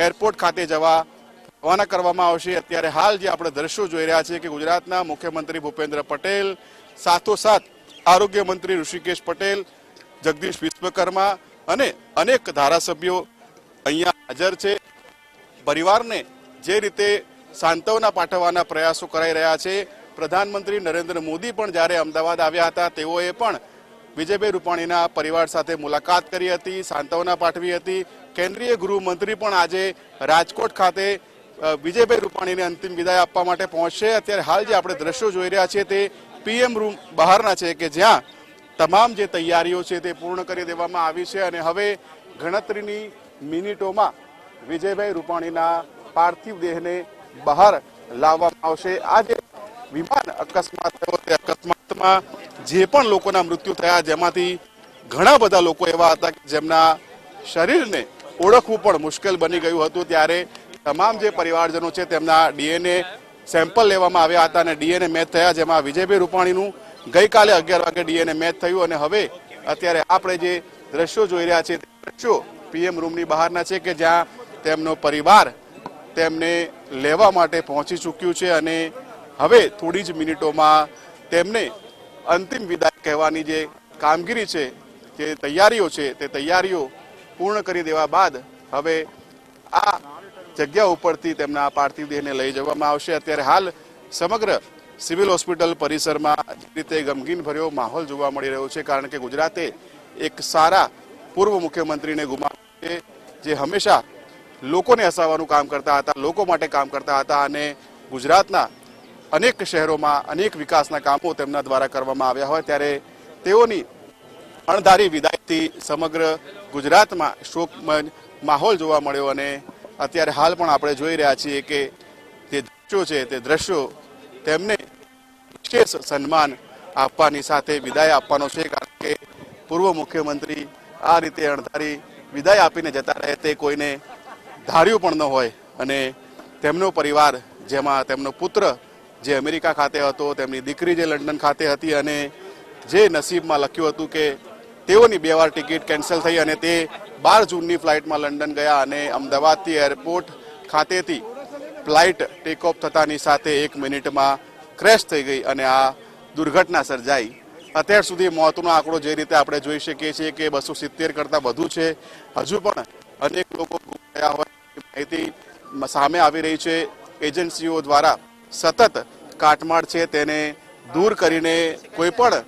એરપોર્ટ ખાતે રવાના કરવામાં આવશે. અત્યારે હાલ જે આપણે દ્રશ્યો જોઈ રહ્યા છીએ કે ગુજરાતના મુખ્યમંત્રી ભૂપેન્દ્ર પટેલ, સાથોસાથ આરોગ્ય મંત્રી ઋષિકેશ પટેલ, જગદીશ વિશ્વકર્મા અને અનેક ધારાસભ્યો અહીંયા હાજર છે. પરિવારને જે રીતે સાંત્વના પાઠવવાના પ્રયાસો કરાઈ રહ્યા છે. પ્રધાનમંત્રી નરેન્દ્ર મોદી પણ જ્યારે અમદાવાદ આવ્યા હતા તેઓએ પણ વિજયભાઈ રૂપાણીના પરિવાર સાથે મુલાકાત કરી હતી, સાંત્વના પાઠવી હતી. કેન્દ્રીય ગૃહમંત્રી પણ આજે રાજકોટ ખાતે વિજયભાઈ રૂપાણીને અંતિમ વિદાય આપવા માટે પહોંચશે. અત્યારે હાલ જે આપણે દ્રશ્યો જોઈ રહ્યા છીએ તે પીએમ રૂમ બહારના છે કે જ્યાં તમામ જે તૈયારીઓ છે તે પૂર્ણ કરી દેવામાં આવી છે અને હવે ગણતરીની મિનિટોમાં વિજયભાઈ રૂપાણીના પાર્થિવ દેહને બહાર લાવવામાં આવશે. આ જે વિમાન અકસ્માત થયો તે અકસ્માતમાં જે પણ લોકોના મૃત્યુ થયા, જેમાંથી ઘણા બધા લોકો એવા હતા જેમના શરીરને ઓળખવું પણ મુશ્કેલ બની ગયું હતું, ત્યારે તમામ જે પરિવારજનો છે તેમના ડીએનએ સેમ્પલ લેવામાં આવ્યા હતા અને ડીએનએ મેચ થયા, જેમાં વિજયભાઈ રૂપાણીનું ગઈકાલે 11 વાગે ડીએનએ મેચ થયું અને હવે અત્યારે આપણે જે દ્રશ્યો જોઈ રહ્યા છીએ દ્રશ્યો પીએમ રૂમની બહારના છે કે જ્યાં તેમનો પરિવાર તેમને લેવા માટે પહોંચી ચૂક્યું છે અને હવે થોડી જ મિનિટોમાં તેમને અંતિમ વિદાય કહેવાની જે કામગીરી છે, જે તૈયારીઓ છે તે તૈયારીઓ પૂર્ણ કરી દેવા બાદ હવે આ જગ્યા ઉપરથી તેમના પાર્થિવ દેહને લઈ જવામાં આવશે. અત્યારે હાલ સમગ્ર સિવિલ હોસ્પિટલ પરિસરમાં જે રીતે ગમગીન ભર્યો માહોલ જોવા મળી રહ્યો છે, કારણ કે ગુજરાતે એક સારા પૂર્વ મુખ્યમંત્રીને ગુમાવ્યા છે, જે હંમેશા લોકોને હસાવવાનું કામ કરતા હતા, લોકો માટે કામ કરતા હતા અને ગુજરાતના અનેક શહેરોમાં અનેક વિકાસના કામો તેમના દ્વારા કરવામાં આવ્યા હોય, ત્યારે તેઓની અણધારી વિદાયથી સમગ્ર ગુજરાતમાં શોકમય માહોલ જોવા મળ્યો અને અત્યારે હાલ પણ આપણે જોઈ રહ્યા છીએ કે જે દ્રશ્યો છે તે દ્રશ્યો તેમને વિશેષ સન્માન આપવાની સાથે વિદાય આપવાનો છે, કારણ કે પૂર્વ મુખ્યમંત્રી આ રીતે અણધારી વિદાય આપીને જતા રહે તે કોઈને ધાર્યું પણ ન હોય અને તેમનો પરિવાર, જેમાં તેમનો પુત્ર જે અમેરિકા ખાતે હતો, તેમની દીકરી જે લંડન ખાતે હતી અને જે નસીબમાં લખ્યું હતું કે તેઓની 2 વાર ટિકિટ કેન્સલ થઈ અને તે 12 જૂનની ફ્લાઇટમાં લંડન ગયા અને અમદાવાદથી એરપોર્ટ ખાતેથી ફ્લાઇટ ટેક ઓફ થતાની સાથે 1 મિનિટમાં ક્રેશ થઈ ગઈ અને આ દુર્ઘટના સર્જાઈ. અત્યાર સુધી મોતનો આંકડો જે રીતે આપણે જોઈ શકીએ છીએ કે 270 કરતાં વધુ છે. હજુ પણ અનેક લોકો ગુમ થયા હોય માહિતી સામે આવી રહી છે. એજન્સીઓ દ્વારા સતત કાટમાળ છે તેને દૂર કરીને કોઈ પણ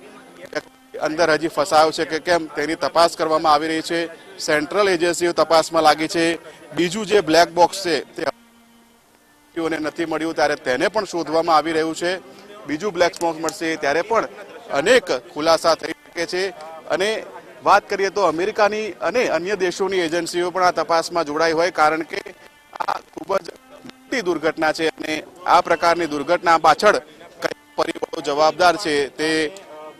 અંદર હજી ફસાયો છે કે કેમ તેની તપાસ કરવામાં આવી રહી છે. સેન્ટ્રલ એજન્સીઓ તપાસમાં લાગી છે. બીજું જે બ્લેક બોક્સ છે તે નથી મળ્યું ત્યારે તેને પણ શોધવામાં આવી રહ્યું છે. બીજું બ્લેક બોક્સ મળશે ત્યારે પણ અનેક ખુલાસા થઈ શકે છે. અને વાત કરીએ તો અમેરિકાની અને અન્ય દેશોની એજન્સીઓ પણ આ તપાસમાં જોડાઈ હોય, કારણ કે આ ખૂબ જ મોટી દુર્ઘટના છે અને આ પ્રકારની દુર્ઘટના પાછળ કઈ પરિબળો જવાબદાર છે તે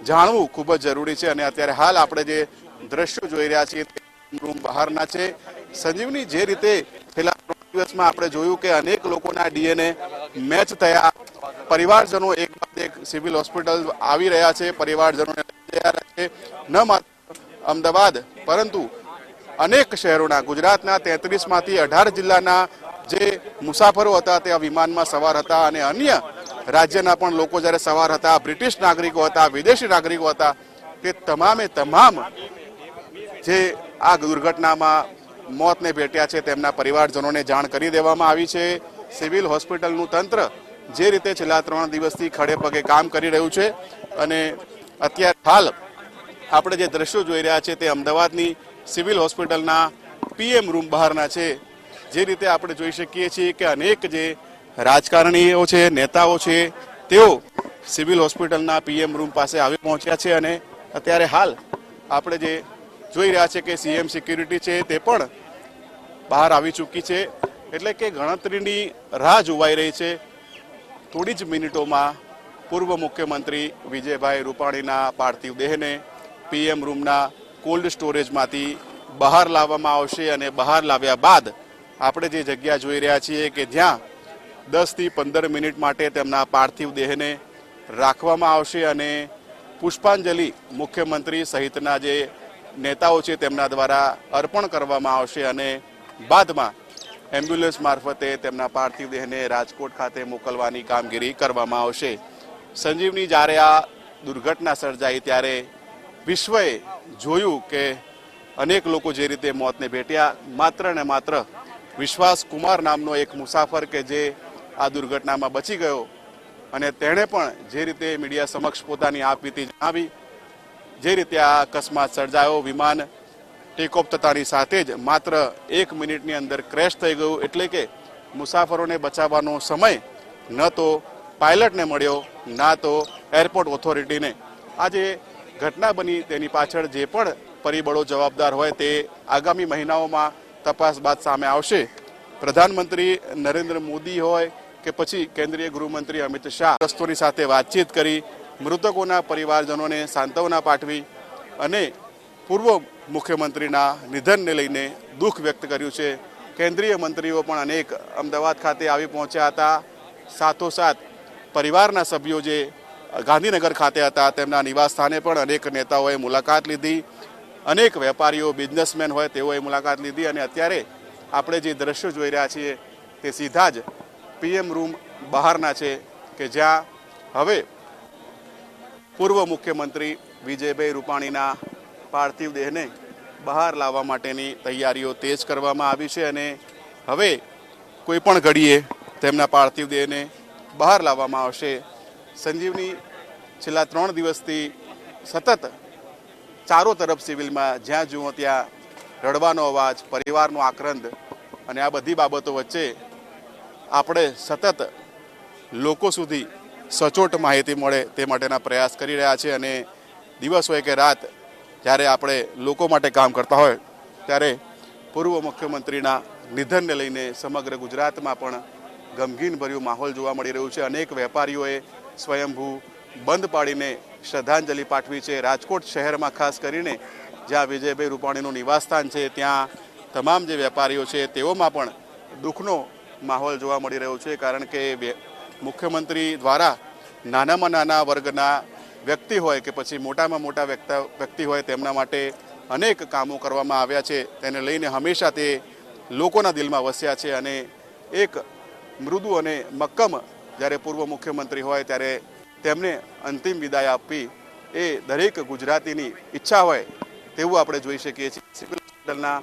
જાણવું ખૂબ જ જરૂરી છે. અને અત્યારે હાલ આપણે જે દ્રશ્યો જોઈ રહ્યા છીએ તે રૂમ બહારના છે. સંજીવની, જે રીતે છેલ્લા 3 દિવસમાં આપણે જોયું કે અનેક લોકોના ડીએનએ મેચ થયા, પરિવારજનો એક બાદ એક સિવિલ હોસ્પિટલ આવી રહ્યા છે, પરિવારજનોને લઈ જઈ રહ્યા છે. ન માત્ર અમદાવાદ પરંતુ અનેક શહેરોના, ગુજરાતના 33માંથી 18 જિલ્લાના જે મુસાફરો હતા તે આ વિમાનમાં સવાર હતા અને અન્ય રાજ્યના પણ લોકો જ્યારે સવાર હતા, બ્રિટિશ નાગરિકો હતા, વિદેશી નાગરિકો હતા, તે તમામે તમામ જે આ દુર્ઘટનામાં મોતને ભેટ્યા છે તેમના પરિવારજનોને જાણ કરી દેવામાં આવી છે. સિવિલ હોસ્પિટલનું તંત્ર જે રીતે છેલ્લા 3 દિવસથી ખડે પગે કામ કરી રહ્યું છે અને અત્યારે હાલ આપણે જે દ્રશ્યો જોઈ રહ્યા છે તે અમદાવાદની સિવિલ હોસ્પિટલના પીએમ રૂમ બહારના છે. જે રીતે આપણે જોઈ શકીએ છીએ કે અનેક જે રાજકારણીઓ છે, નેતાઓ છે, તેઓ સિવિલ હોસ્પિટલના પીએમ રૂમ પાસે આવી પહોંચ્યા છે અને અત્યારે હાલ આપણે જે જોઈ રહ્યા છે કે સીએમ સિક્યુરિટી છે તે પણ બહાર આવી ચૂકી છે. એટલે કે ગણતરીની રાહ જોવાઈ રહી છે. થોડી જ મિનિટોમાં પૂર્વ મુખ્યમંત્રી વિજયભાઈ રૂપાણીના પાર્થિવ દેહને પીએમ રૂમના કોલ્ડ સ્ટોરેજમાંથી બહાર લાવવામાં આવશે અને બહાર લાવ્યા બાદ આપણે જે જગ્યા જોઈ રહ્યા છીએ કે જ્યાં 10 થી 15 મિનિટ માટે તેમના પાર્થિવ દેહને રાખવામાં આવશે અને પુષ્પાંજલિ મુખ્યમંત્રી સહિતના જે નેતાઓ છે તેમના દ્વારા અર્પણ કરવામાં આવશે અને બાદમાં એમ્બ્યુલન્સ મારફતે તેમના પાર્થિવ દેહને રાજકોટ ખાતે મોકલવાની કામગીરી કરવામાં આવશે. સંજીવની, જ્યારે આ દુર્ઘટના સર્જાઈ ત્યારે વિશ્વએ જોયું કે અનેક લોકો જે રીતે મોતને ભેટ્યા, માત્ર ને માત્ર વિશ્વાસ કુમાર નામનો એક મુસાફર કે જે આ દુર્ઘટનામાં બચી ગયો અને તેણે પણ જે રીતે મીડિયા સમક્ષ પોતાની આપવીતી જણાવી, જે રીતે આ અકસ્માત સર્જાયો, વિમાન ટેક ઓફ થતાની સાથે જ માત્ર 1 મિનિટની અંદર ક્રેશ થઈ ગયું. એટલે કે મુસાફરોને બચાવવાનો સમય ન તો પાયલટને મળ્યો ના તો એરપોર્ટ ઓથોરિટીને. આ જે ઘટના બની તેની પાછળ જે પણ પરિબળો જવાબદાર હોય તે આગામી મહિનાઓમાં તપાસ બાદ સામે આવશે. પ્રધાનમંત્રી નરેન્દ્ર મોદી હોય કે પછી કેન્દ્રીય ગૃહમંત્રી અમિત શાહ દોસ્તોની સાથે વાતચીત કરી મૃતકોના પરિવારજનોને સાંત્વના પાઠવી અને પૂર્વ મુખ્યમંત્રીના નિધનને લઈને દુઃખ વ્યક્ત કર્યું છે. કેન્દ્રીય મંત્રીઓ પણ અનેક અમદાવાદ ખાતે આવી પહોંચ્યા હતા. સાથોસાથ પરિવારના સભ્યો જે ગાંધીનગર ખાતે હતા તેમના નિવાસસ્થાને પણ અનેક નેતાઓએ મુલાકાત લીધી. અનેક વેપારીઓ, બિઝનેસમેન હોય તેઓએ મુલાકાત લીધી અને અત્યારે આપણે જે દ્રશ્યો જોઈ રહ્યા છીએ તે સીધા જ પીએમ રૂમ બહારના છે કે જ્યાં હવે પૂર્વ મુખ્યમંત્રી વિજયભાઈ રૂપાણીના પાર્થિવ દેહને બહાર લાવવા માટેની તૈયારીઓ તેજ કરવામાં આવી છે અને હવે કોઈ પણ ઘડીએ તેમના પાર્થિવ દેહને બહાર લાવવામાં આવશે. સંજીવની, છેલ્લા 3 દિવસથી સતત ચારો તરફ સિવિલમાં જ્યાં જુઓ ત્યાં રડવાનો અવાજ, પરિવારનો આક્રંદ અને આ બધી બાબતો વચ્ચે આપણે સતત લોકો સુધી સચોટ માહિતી મળે તે માટેના પ્રયાસ કરી રહ્યા છે અને દિવસ હોય કે રાત જ્યારે આપણે લોકો માટે કામ કરતા હોય ત્યારે પૂર્વ મુખ્યમંત્રીના નિધનને લઈને સમગ્ર ગુજરાતમાં પણ ગમગીનભર્યું માહોલ જોવા મળી રહ્યું છે. અનેક વેપારીઓએ સ્વયંભૂ બંધ પાડીને શ્રદ્ધાંજલિ પાઠવી છે. રાજકોટ શહેરમાં ખાસ કરીને જ્યાં વિજયભાઈ રૂપાણીનું નિવાસસ્થાન છે ત્યાં તમામ જે વેપારીઓ છે તેઓમાં પણ દુઃખનો માહોલ જોવા મળી રહ્યો છે, કારણ કે મુખ્યમંત્રી દ્વારા નાનામાં નાના વર્ગના વ્યક્તિ હોય કે પછી મોટામાં મોટા વ્યક્તિ હોય તેમના માટે અનેક કામો કરવામાં આવ્યા છે, તેને લઈને હંમેશા તે લોકોના દિલમાં વસ્યા છે. અને એક મૃદુ અને મક્કમ જ્યારે પૂર્વ મુખ્યમંત્રી હોય ત્યારે તેમને અંતિમ વિદાય આપવી એ દરેક ગુજરાતીની ઈચ્છા હોય તેવું આપણે જોઈ શકીએ છીએ. સિવિલ હોસ્પિટલના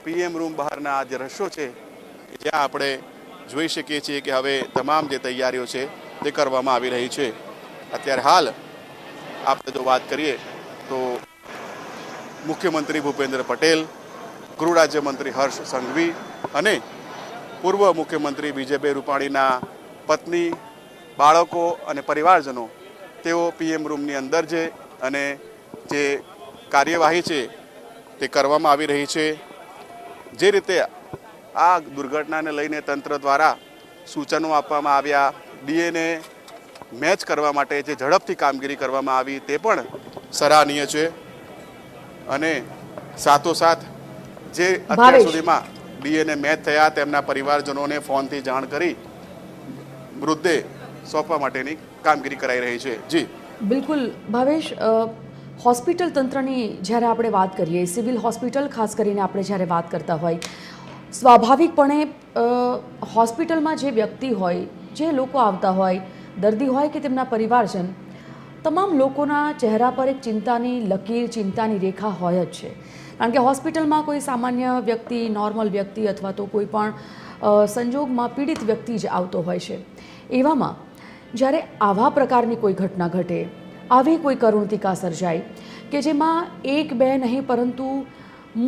PM રૂમ બહારના જે દ્રશ્યો છે જ્યાં આપણે જોઈ શકીએ છીએ કે હવે તમામ જે તૈયારીઓ છે તે કરવામાં આવી રહી છે. અત્યારે હાલ આપણે જો વાત કરીએ તો મુખ્યમંત્રી ભૂપેન્દ્ર પટેલ, ગૃહ રાજ્યમંત્રી હર્ષ સંઘવી અને પૂર્વ મુખ્યમંત્રી વિજયભાઈ રૂપાણીના પત્ની, બાળકો અને પરિવારજનો તેઓ PM રૂમની અંદર છે અને જે કાર્યવાહી છે તે કરવામાં આવી રહી છે. જે રીતે આ દુર્ઘટનાને લઈને તંત્ર દ્વારા સૂચનો આપવામાં આવ્યા, DNA મેચ કરવા માટે જે ઝડપથી કામગીરી કરવામાં આવી તે પણ સરાહનીય છે. અને સાથોસાથ જે અત્યાર સુધીમાં DNA મેચ થયા તેમના પરિવારજનોને ફોનથી જાણ કરી મૃતદેહ સોંપવા માટેની કામગીરી કરાઈ રહી છે. જી બિલકુલ ભાવેશ, હોસ્પિટલ તંત્રની જ્યારે આપણે વાત કરીએ, સિવિલ હોસ્પિટલ ખાસ કરીને આપણે જ્યારે વાત કરતા હોય, સ્વાભાવિકપણે હોસ્પિટલમાં જે વ્યક્તિ હોય, જે લોકો આવતા હોય, દર્દી હોય કે તેમના પરિવારજન, તમામ લોકોના ચહેરા પર એક ચિંતાની લકીર, ચિંતાની રેખા હોય જ છે. કારણ કે હોસ્પિટલમાં કોઈ સામાન્ય વ્યક્તિ, નોર્મલ વ્યક્તિ અથવા તો કોઈ પણ સંજોગમાં પીડિત વ્યક્તિ જ આવતો હોય છે. એવામાં જ્યારે આવા પ્રકારની કોઈ ઘટના ઘટે, આવી કોઈ કરુણતિકા સર્જાય કે જેમાં એક બે નહીં પરંતુ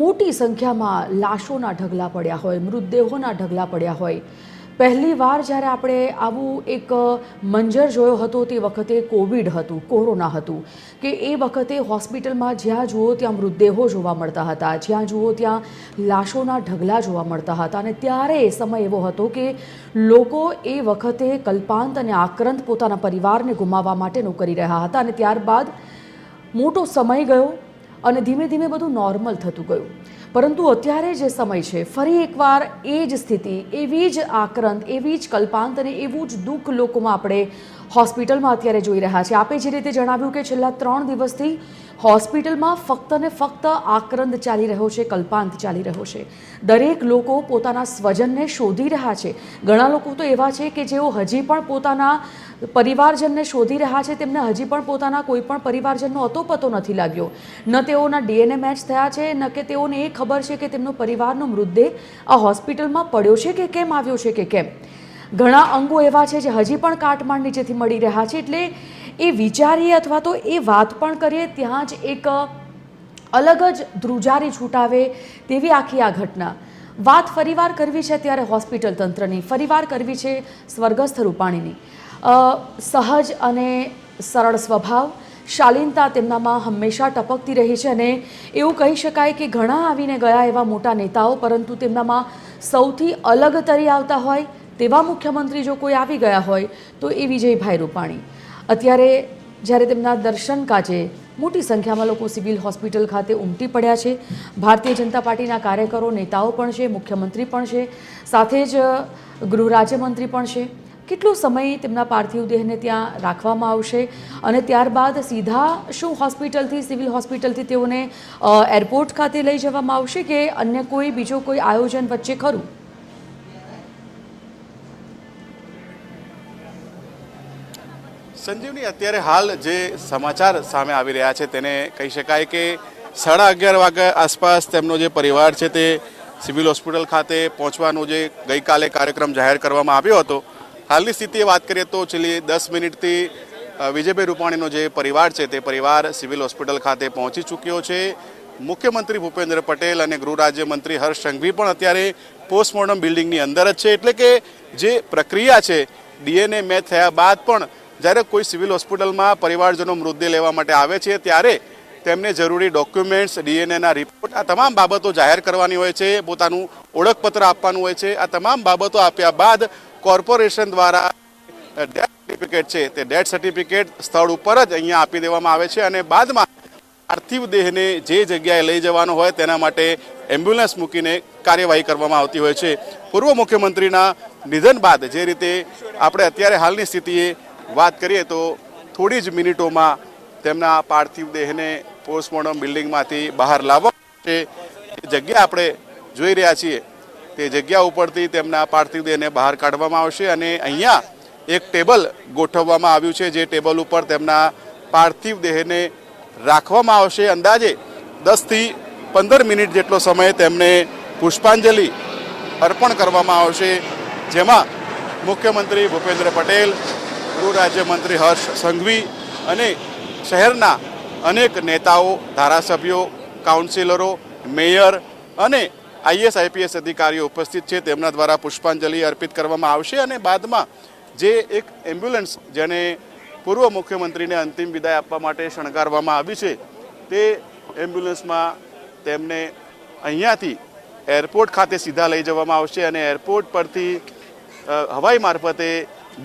મોટી સંખ્યામાં લાશોના ઢગલા પડ્યા હોય, મૃતદેહોના ઢગલા પડ્યા હોય, પહેલી વાર જ્યારે આપણે આવું એક મંજર જોયો હતો તે વખતે કોવિડ હતું, કોરોના હતું, કે એ વખતે હોસ્પિટલમાં જ્યાં જુઓ ત્યાં મૃતદેહો જોવા મળતા હતા, જ્યાં જુઓ ત્યાં લાશોના ઢગલા જોવા મળતા હતા. અને ત્યારે એ સમય એવો હતો કે લોકો એ વખતે કલ્પાંત અને આક્રંત પોતાના પરિવારને ગુમાવવા માટેનું કરી રહ્યા હતા. અને ત્યારબાદ મોટો સમય ગયો અને ધીમે ધીમે બધું નોર્મલ થતું ગયું. પરંતુ અત્યારે જે સમય છે, ફરી એકવાર એ જ સ્થિતિ, એવી જ આક્રંત, એવી જ કલ્પાંત અને એવું જ દુઃખ લોકોમાં આપણે હોસ્પિટલમાં અત્યારે જોઈ રહ્યા છે. આપે જે રીતે જણાવ્યું કે છેલ્લા 3 દિવસથી હોસ્પિટલમાં ફક્ત ને ફક્ત આક્રંદ ચાલી રહ્યો છે, કલ્પાંત ચાલી રહ્યો છે. દરેક લોકો પોતાના સ્વજનને શોધી રહ્યા છે. ઘણા લોકો તો એવા છે કે જેઓ હજી પણ પોતાના પરિવારજનને શોધી રહ્યા છે, તેમને હજી પણ પોતાના કોઈ પણ પરિવારજનનો અતોપતો નથી લાગ્યો. ન તેઓના DNA મેચ થયા છે, ન કે તેઓને એ ખબર છે કે તેમનો પરિવારનો મૃતદેહ આ હોસ્પિટલમાં પડ્યો છે કે કેમ, આવ્યો છે કે કેમ. ઘણા અંગો એવા છે જે હજી પણ કાટમાળ નીચેથી મળી રહ્યા છે. એટલે એ વિચારીએ અથવા તો એ વાત પણ કરીએ ત્યાં જ એક અલગ જ ધ્રુજારી છૂટાવે તેવી આખી આ ઘટના. વાત ફરીવાર કરવી છે ત્યારે હોસ્પિટલ તંત્રની, ફરીવાર કરવી છે સ્વર્ગસ્થ રૂપાણીની. સહજ અને સરળ સ્વભાવ, શાલીનતા તેમનામાં હંમેશા ટપકતી રહી છે. અને એવું કહી શકાય કે ઘણા આવીને ગયા એવા મોટા નેતાઓ, પરંતુ તેમનામાં સૌથી અલગ તરી આવતા હોય તેવા મુખ્યમંત્રી જો કોઈ આવી ગયા હોય તો એ વિજયભાઈ રૂપાણી. અત્યારે જ્યારે તેમના દર્શન કાજે મોટી સંખ્યામાં લોકો સિવિલ હોસ્પિટલ ખાતે ઉમટી પડ્યા છે. ભારતીય જનતા પાર્ટીના કાર્યકરો, નેતાઓ પણ છે, મુખ્યમંત્રી પણ છે, સાથે જ ગૃહ રાજ્યમંત્રી પણ છે. કેટલો સમય તેમના પાર્થિવ દેહને ત્યાં રાખવામાં આવશે અને ત્યારબાદ સીધા શું હોસ્પિટલથી, સિવિલ હોસ્પિટલથી તેઓને એરપોર્ટ ખાતે લઈ જવામાં આવશે કે અન્ય કોઈ બીજો કોઈ આયોજન વચ્ચે ખરું? સંજીવની, અત્યારે હાલ જે સમાચાર સામે આવી રહ્યા છે તેને કહી શકાય કે 11:30 વાગ્યા આસપાસ તેમનો જે પરિવાર છે તે સિવિલ હોસ્પિટલ ખાતે પહોંચવાનો જે ગઈકાલે કાર્યક્રમ જાહેર કરવામાં આવ્યો હતો, હાલની સ્થિતિએ વાત કરીએ તો છેલ્લી 10 મિનિટથી વિજયભાઈ રૂપાણીનો જે પરિવાર છે તે પરિવાર સિવિલ હોસ્પિટલ ખાતે પહોંચી ચૂક્યો છે. મુખ્યમંત્રી ભૂપેન્દ્ર પટેલ અને ગૃહ રાજ્યમંત્રી હર્ષ સંઘવી પણ અત્યારે પોસ્ટમોર્ટમ બિલ્ડિંગની અંદર જ છે. એટલે કે જે પ્રક્રિયા છે, DNA મેચ થયા બાદ પણ જ્યારે કોઈ સિવિલ હોસ્પિટલમાં પરિવારજનો મૃતદેહ લેવા માટે આવે છે ત્યારે તેમને જરૂરી ડોક્યુમેન્ટ્સ, DNAના રિપોર્ટ, આ તમામ બાબતો જાહેર કરવાની હોય છે, પોતાનું ઓળખપત્ર આપવાનું હોય છે. આ તમામ બાબતો આપ્યા બાદ કોર્પોરેશન દ્વારા ડેથ સર્ટિફિકેટ છે તે ડેથ સર્ટિફિકેટ સ્થળ ઉપર જ અહીંયા આપી દેવામાં આવે છે અને બાદમાં પાર્થિવ દેહને જે જગ્યાએ લઈ જવાનો હોય તેના માટે એમ્બ્યુલન્સ મૂકીને કાર્યવાહી કરવામાં આવતી હોય છે. પૂર્વ મુખ્યમંત્રીના નિધન બાદ જે રીતે આપણે અત્યારે હાલની સ્થિતિએ વાત કરીએ તો થોડી જ મિનિટોમાં તેમના પાર્થિવ દેહને પોસ્ટમોર્ટમ બિલ્ડિંગમાંથી બહાર લાવવા માટે જગ્યા આપણે જોઈ રહ્યા છીએ તે જગ્યા ઉપરથી તેમના પાર્થિવ દેહને બહાર કાઢવામાં આવશે અને અહીંયા એક ટેબલ ગોઠવવામાં આવ્યું છે, જે ટેબલ ઉપર તેમના પાર્થિવ દેહને રાખવામાં આવશે. અંદાજે 10 થી 15 મિનિટ જેટલો સમય તેમને પુષ્પાંજલિ અર્પણ કરવામાં આવશે, જેમાં મુખ્યમંત્રી ભૂપેન્દ્ર પટેલ, ગૃહ રાજ્યમંત્રી હર્ષ સંઘવી અને શહેરના અનેક નેતાઓ, ધારાસભ્યો, કાઉન્સિલરો, મેયર અને IAS IPS અધિકારીઓ ઉપસ્થિત છે. તેમના દ્વારા પુષ્પાંજલિ અર્પિત કરવામાં આવશે અને બાદમાં જે એક એમ્બ્યુલન્સ જેને પૂર્વ મુખ્યમંત્રીને અંતિમ વિદાય આપવા માટે શણગારવામાં આવી છે તે એમ્બ્યુલન્સમાં તેમને અહીંયાથી એરપોર્ટ ખાતે સીધા લઈ જવામાં આવશે અને એરપોર્ટ પરથી હવાઈ મારફતે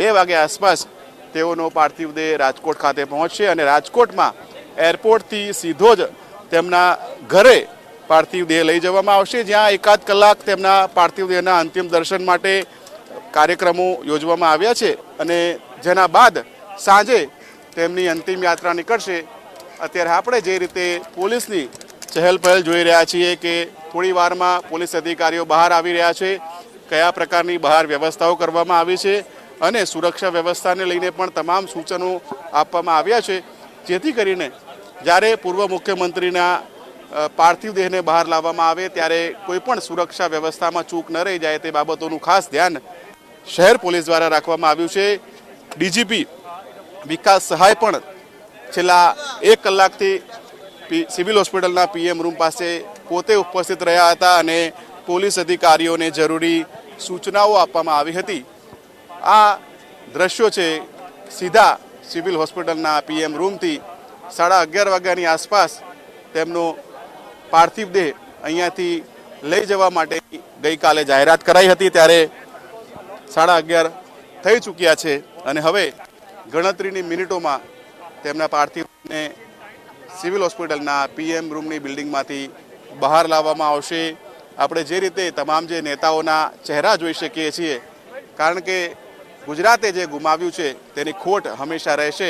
2 વાગ્યા આસપાસ તેઓનો પાર્થિવ દેહ રાજકોટ ખાતે પહોંચશે અને રાજકોટમાં એરપોર્ટથી સીધો જ તેમના ઘરે પાર્થિવ દેહ લઈ જવામાં આવશે, જ્યાં 1 કલાક તેમના પાર્થિવ દેહના અંતિમ દર્શન માટે કાર્યક્રમો યોજવામાં આવ્યા છે અને જેના બાદ સાંજે તેમની અંતિમ યાત્રા નીકળશે. અત્યારે આપણે જે રીતે પોલીસની ચહેલ પહેલ જોઈ રહ્યા છીએ કે થોડી વારમાં પોલીસ અધિકારીઓ બહાર આવી રહ્યા છે, કયા પ્રકારની બહાર વ્યવસ્થાઓ કરવામાં આવી છે અને સુરક્ષા વ્યવસ્થાને લઈને પણ તમામ સૂચનો આપવામાં આવ્યા છે, જેથી કરીને જ્યારે પૂર્વ મુખ્યમંત્રીના પાર્થિવ દેહને બહાર લાવવામાં આવે ત્યારે કોઈ પણ સુરક્ષા વ્યવસ્થામાં ચૂક ન રહી જાય તે બાબતોનું ખાસ ધ્યાન શહેર પોલીસ દ્વારા રાખવામાં આવ્યું છે. ડીજીપી વિકાસ સહાય પણ છેલ્લા 1 કલાકથી સિવિલ હોસ્પિટલના PM રૂમ પાસે પોતે ઉપસ્થિત રહ્યા હતા અને પોલીસ અધિકારીઓને જરૂરી સૂચનાઓ આપવામાં આવી હતી. આ દ્રશ્યો છે સીધા સિવિલ હોસ્પિટલના PM રૂમથી 11:30 વાગ્યાની આસપાસ તેમનો પાર્થિવ દેહ અહીંયાથી લઈ જવા માટે ગઈકાલે જાહેરાત કરાઈ હતી, ત્યારે 11:30 થઈ ચૂક્યા છે અને હવે ગણતરીની મિનિટોમાં તેમના પાર્થિવને સિવિલ હોસ્પિટલના PM રૂમની બિલ્ડિંગમાંથી બહાર લાવવામાં આવશે. આપણે જે રીતે તમામ જે નેતાઓના ચહેરા જોઈ શકીએ છીએ, કારણ કે ગુજરાતે જે ગુમાવ્યું છે તેની ખોટ હંમેશા રહેશે.